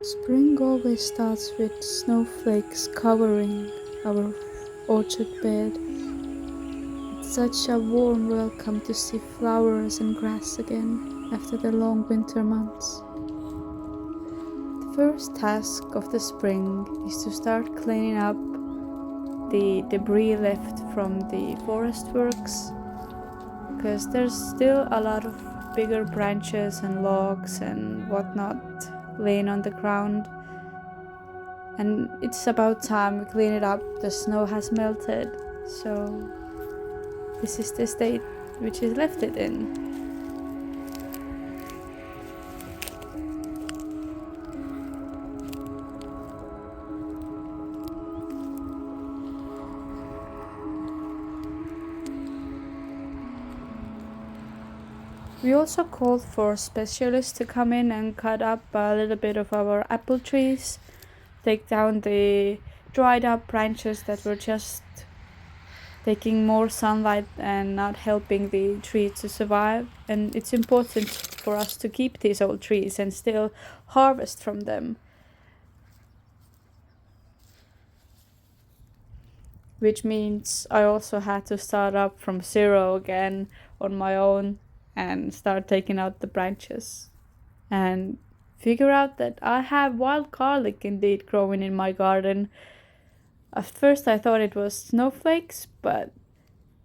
Spring always starts with snowflakes covering our orchard bed. It's such a warm welcome to see flowers and grass again after the long winter months. The first task of the spring is to start cleaning up the debris left from the forest works, because there's still a lot of bigger branches and logs and whatnot laying on the ground, and it's about time we clean it up. The snow has melted, so this is the state which is left it in. We also called for specialists to come in and cut up a little bit of our apple trees, take down the dried up branches that were just taking more sunlight and not helping the tree to survive. And it's important for us to keep these old trees and still harvest from them. Which means I also had to start up from zero again on my own and start taking out the branches and figure out that I have wild garlic indeed growing in my garden. At first I thought it was snowflakes, but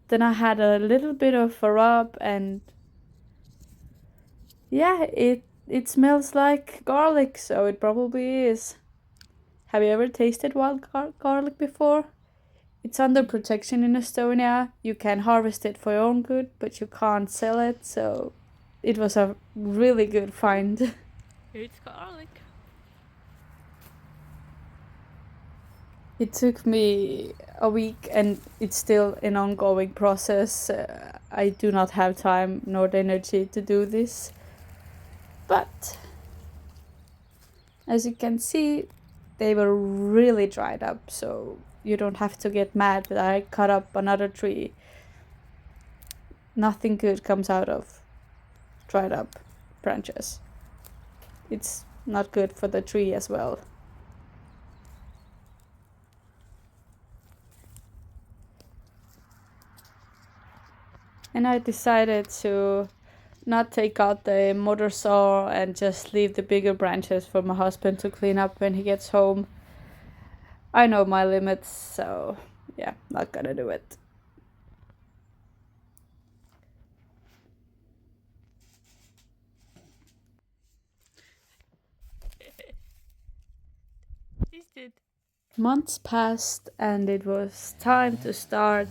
then I had a little bit of a rub and yeah, it smells like garlic, so it probably is. Have you ever tasted wild garlic before? It's under protection in Estonia. You can harvest it for your own good, but you can't sell it, so it was a really good find. It's garlic. It took me a week and it's still an ongoing process. I do not have time nor the energy to do this. But as you can see, they were really dried up, so you don't have to get mad that I cut up another tree. Nothing good comes out of dried up branches. It's not good for the tree as well. And I decided to not take out the motor saw and just leave the bigger branches for my husband to clean up when he gets home. I know my limits, so yeah, not gonna do it. Months passed and it was time to start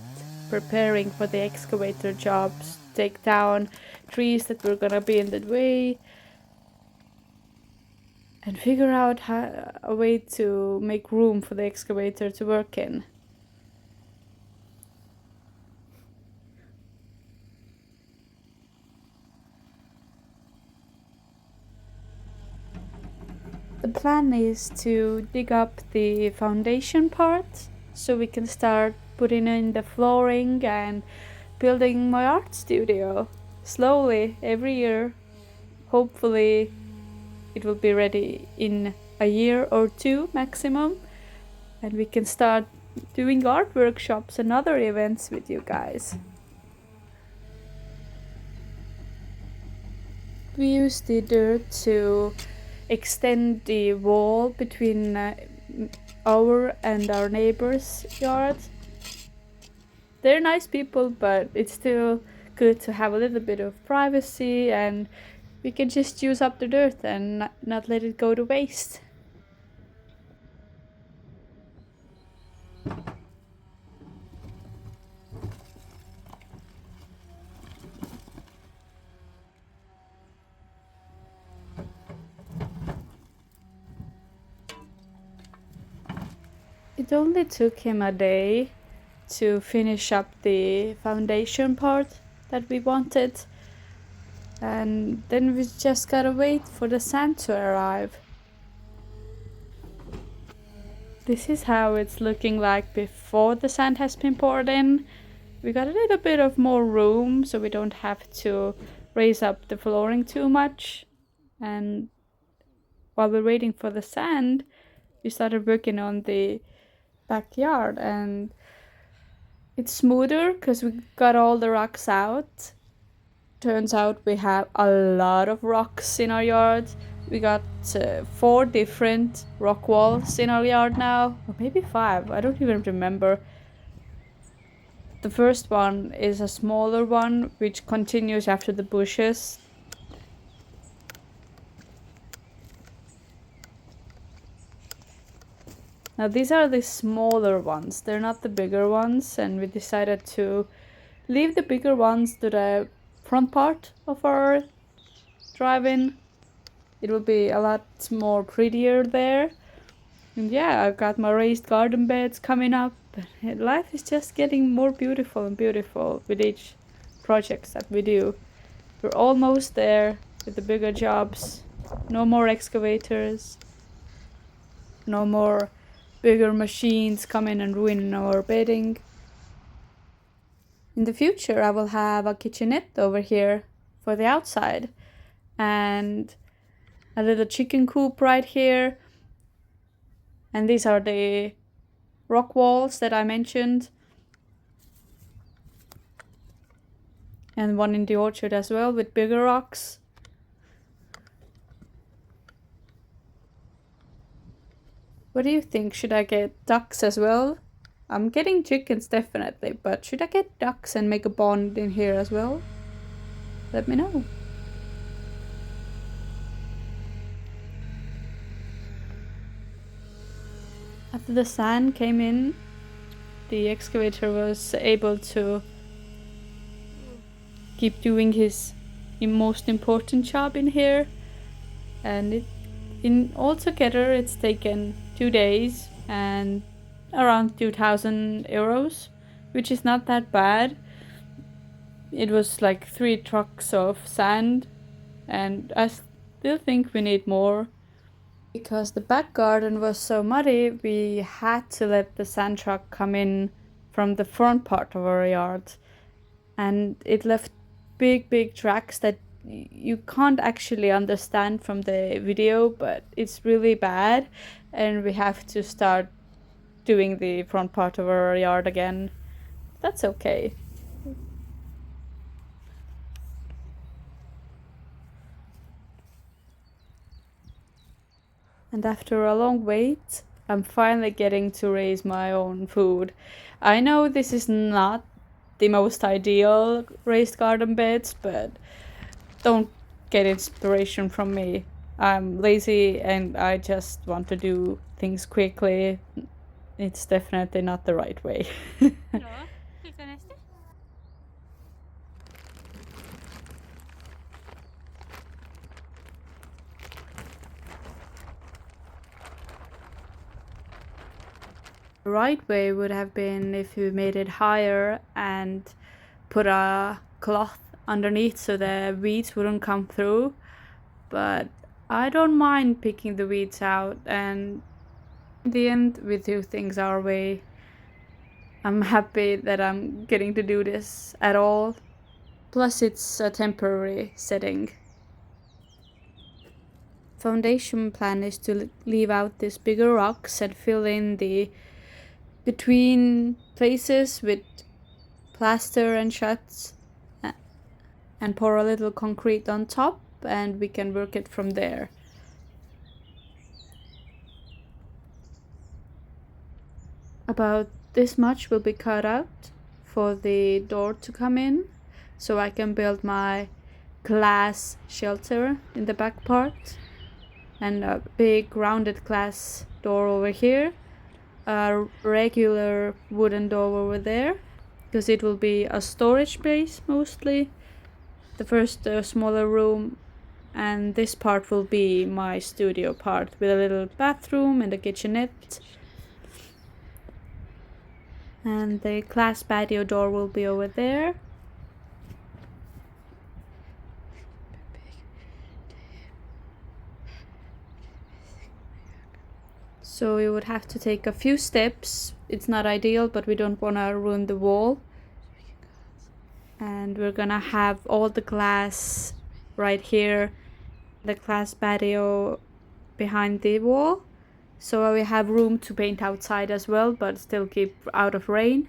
preparing for the excavator jobs, take down trees that were gonna be in the way, and figure out a way to make room for the excavator to work in. The plan is to dig up the foundation part so we can start putting in the flooring and building my art studio slowly every year. Hopefully it will be ready in a year or two maximum, and we can start doing art workshops and other events with you guys. We use the dirt to extend the wall between our and our neighbor's yard. They're nice people, but it's still good to have a little bit of privacy, and we can just use up the dirt and not let it go to waste. It only took him a day to finish up the foundation part that we wanted, and then we just gotta wait for the sand to arrive. This is how it's looking like before the sand has been poured in. We got a little bit of more room so we don't have to raise up the flooring too much, and while we're waiting for the sand, we started working on the backyard, and it's smoother because we got all the rocks out. Turns out we have a lot of rocks in our yard. We got 4 different rock walls in our yard now, or maybe 5, I don't even remember. The first one is a smaller one which continues after the bushes. Now these are the smaller ones, they're not the bigger ones, and we decided to leave the bigger ones to the front part of our drive-in. It will be a lot more prettier there. And yeah, I've got my raised garden beds coming up. Life is just getting more beautiful and beautiful with each projects that we do. We're almost there with the bigger jobs. No more excavators. No more bigger machines coming and ruining our bedding. In the future, I will have a kitchenette over here for the outside. And a little chicken coop right here. And these are the rock walls that I mentioned. And one in the orchard as well with bigger rocks. What do you think? Should I get ducks as well? I'm getting chickens definitely, but should I get ducks and make a pond in here as well? Let me know. After the sand came in, the excavator was able to keep doing his most important job in here, and altogether it's taken 2 days and around 2,000 euros, which is not that bad. It was like 3 trucks of sand, and I still think we need more. Because the back garden was so muddy, we had to let the sand truck come in from the front part of our yard. And it left big tracks that you can't actually understand from the video, but it's really bad. And we have to start doing the front part of our yard again. That's okay. And after a long wait, I'm finally getting to raise my own food. I know this is not the most ideal raised garden beds, but don't get inspiration from me. I'm lazy and I just want to do things quickly. It's definitely not the right way. The right way would have been if you made it higher and put a cloth underneath so the weeds wouldn't come through. But I don't mind picking the weeds out, and in the end we do things our way. I'm happy that I'm getting to do this at all. Plus it's a temporary setting. Foundation plan is to leave out these bigger rocks and fill in the between places with plaster and shuts, and pour a little concrete on top, and we can work it from there. About this much will be cut out for the door to come in, so I can build my glass shelter in the back part, and a big rounded glass door over here, a regular wooden door over there, because it will be a storage space mostly. The first smaller room, and this part will be my studio part with a little bathroom and a kitchenette. And the glass patio door will be over there. So we would have to take a few steps. It's not ideal, but we don't want to ruin the wall. And we're gonna have all the glass right here. The glass patio behind the wall, so we have room to paint outside as well, but still keep out of rain.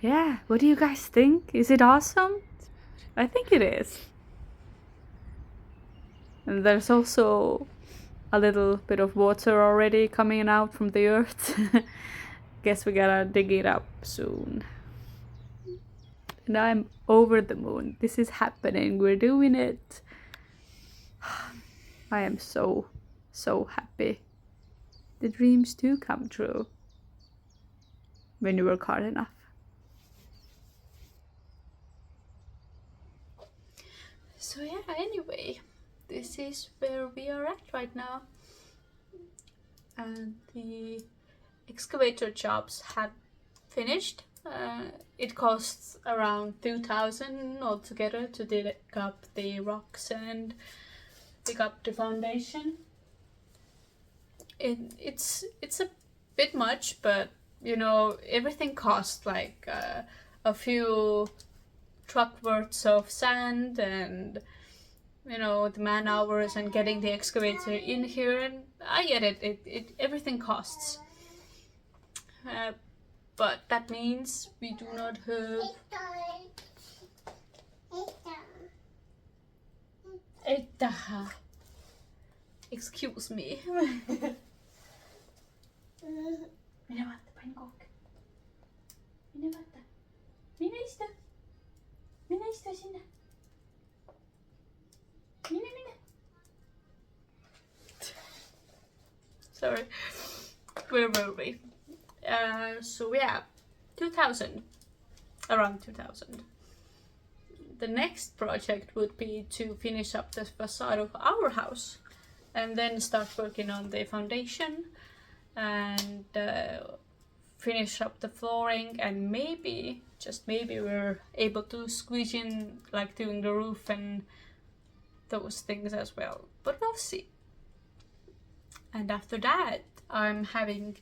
Yeah, what do you guys think? Is it awesome? I think it is. And there's also a little bit of water already coming out from the earth. Guess we gotta dig it up soon. And I'm over the moon. This is happening. We're doing it. I am so happy. The dreams do come true when you work hard enough. So yeah, anyway, this is where we are at right now. And the excavator jobs have finished. It costs around 2,000 altogether to dig up the rocks and dig up the foundation. It's a bit much, but you know, everything costs like a few truck worths of sand and you know the man hours and getting the excavator in here, and I get it. It everything costs. But that means we do not have. Excuse me. Mine vaata, pannkook. Mine vaata. Mine istu. Mine istu sinna. Mine. Sorry. Where were we? So yeah, 2,000. Around 2,000. The next project would be to finish up the facade of our house and then start working on the foundation and finish up the flooring, and maybe, just maybe, we're able to squeeze in like doing the roof and those things as well, but we'll see. And after that, I'm having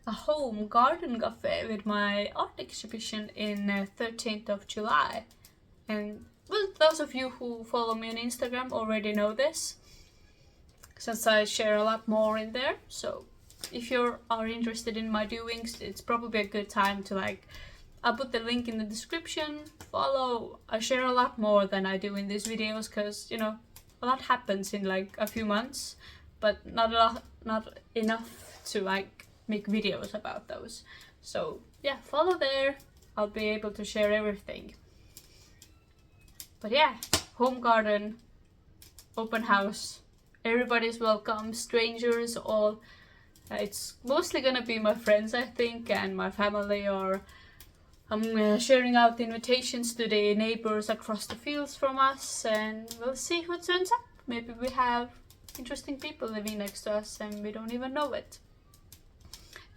a home garden cafe with my art exhibition in 13th of July. And well, those of you who follow me on Instagram already know this, since I share a lot more in there. So if you are interested in my doings, it's probably a good time to like, I'll put the link in the description, follow. I share a lot more than I do in these videos because, you know, a lot happens in like a few months, but not enough to like make videos about those. So yeah, follow there. I'll be able to share everything. But yeah, home garden, open house, everybody's welcome, strangers, all. It's mostly gonna be my friends, I think, and my family, or I'm sharing out invitations to the neighbors across the fields from us, and we'll see who turns up. Maybe we have interesting people living next to us and we don't even know it.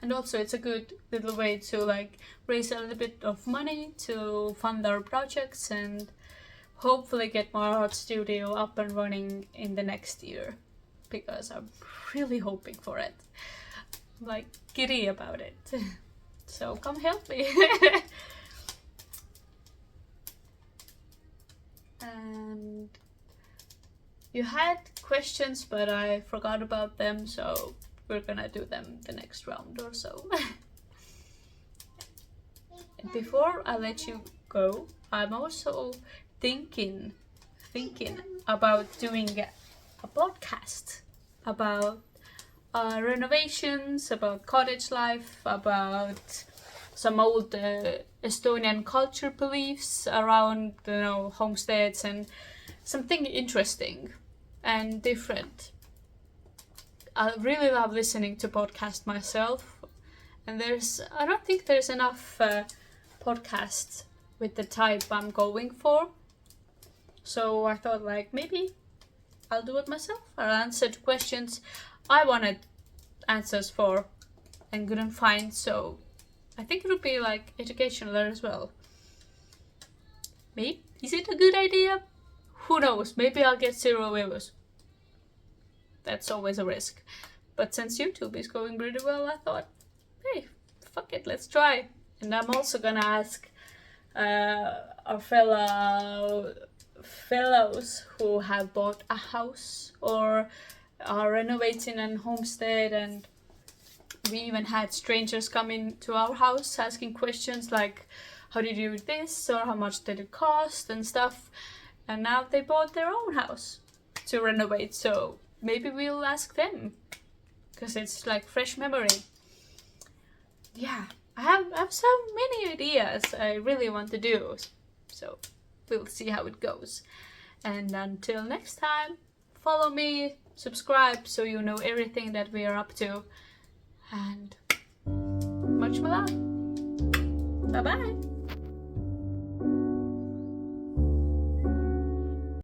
And also it's a good little way to like raise a little bit of money to fund our projects and hopefully get my art studio up and running in the next year, because I'm really hoping for it. I'm like giddy about it. So come help me. And you had questions, but I forgot about them, so we're gonna do them the next round or so. Before I let you go, I'm also thinking about doing a podcast about renovations, about cottage life, about some old Estonian culture beliefs around, you know, homesteads, and something interesting and different. I really love listening to podcasts myself, and I don't think there's enough podcasts with the type I'm going for. So I thought like maybe I'll do it myself. I'll answer questions I wanted answers for and couldn't find, so I think it would be like educational as well. Maybe, is it a good idea? Who knows, maybe I'll get 0 views. That's always a risk. But since YouTube is going pretty well, I thought, hey, fuck it, let's try. And I'm also gonna ask our fellow fellows who have bought a house or are renovating a homestead, and we even had strangers coming to our house asking questions like, how did you do this, or how much did it cost and stuff. And now they bought their own house to renovate, so maybe we'll ask them, because it's like fresh memory. Yeah, I have so many ideas I really want to do, so we'll see how it goes. And until next time, follow me, subscribe so you know everything that we are up to, and much more love. Bye bye.